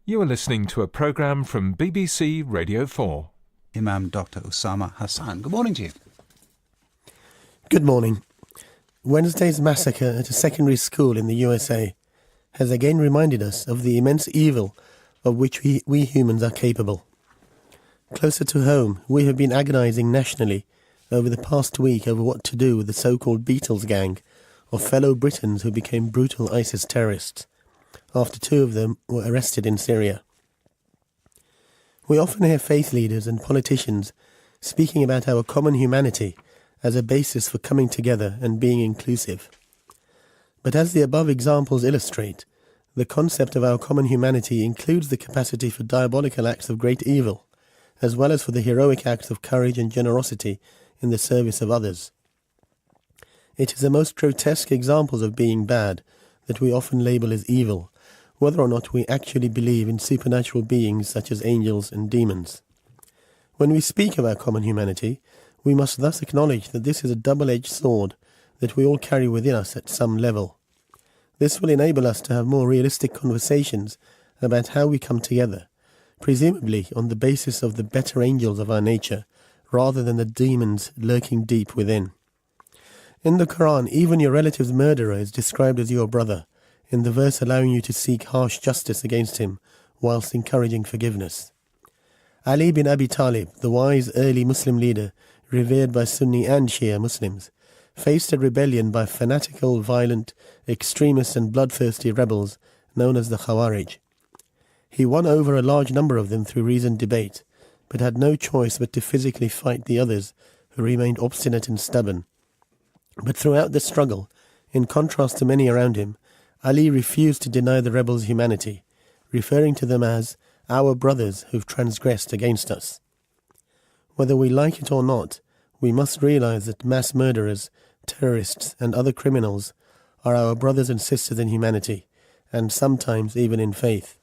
You are listening to a programme from BBC Radio 4. Imam Dr. Usama Hasan. Good morning to you. Good morning. Wednesday's massacre at a secondary school in the USA has again reminded us of the immense evil of which we humans are capable. Closer to home, we have been agonising nationally over the past week over what to do with the so-called Beatles gang of fellow Britons who became brutal ISIS terrorists, after two of them were arrested in Syria. We often hear faith leaders and politicians speaking about our common humanity as a basis for coming together and being inclusive. But as the above examples illustrate, the concept of our common humanity includes the capacity for diabolical acts of great evil, as well as for the heroic acts of courage and generosity in the service of others. It is the most grotesque examples of being bad that we often label as evil, whether or not we actually believe in supernatural beings such as angels and demons. When we speak of our common humanity, we must thus acknowledge that this is a double-edged sword that we all carry within us at some level. This will enable us to have more realistic conversations about how we come together, presumably on the basis of the better angels of our nature, rather than the demons lurking deep within. In the Quran, even your relative's murderer is described as your brother, in the verse allowing you to seek harsh justice against him, whilst encouraging forgiveness. Ali bin Abi Talib, the wise early Muslim leader, revered by Sunni and Shia Muslims, faced a rebellion by fanatical, violent, extremist and bloodthirsty rebels known as the Khawarij. He won over a large number of them through reasoned debate, but had no choice but to physically fight the others who remained obstinate and stubborn. But throughout the struggle, in contrast to many around him, Ali refused to deny the rebels' humanity, referring to them as our brothers who've transgressed against us. Whether we like it or not, we must realize that mass murderers, terrorists and other criminals are our brothers and sisters in humanity, and sometimes even in faith.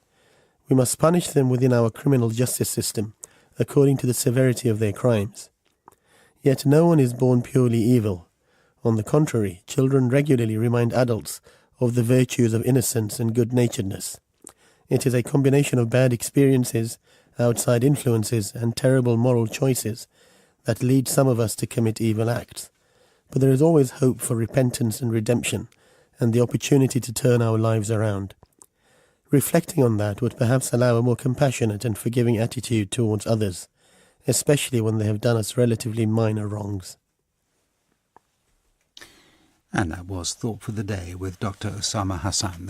We must punish them within our criminal justice system, according to the severity of their crimes. Yet no one is born purely evil. On the contrary, children regularly remind adults of the virtues of innocence and good-naturedness. It is a combination of bad experiences, outside influences, and terrible moral choices that lead some of us to commit evil acts. But there is always hope for repentance and redemption, and the opportunity to turn our lives around. Reflecting on that would perhaps allow a more compassionate and forgiving attitude towards others, especially when they have done us relatively minor wrongs. And that was Thought for the Day with Dr. Usama Hasan.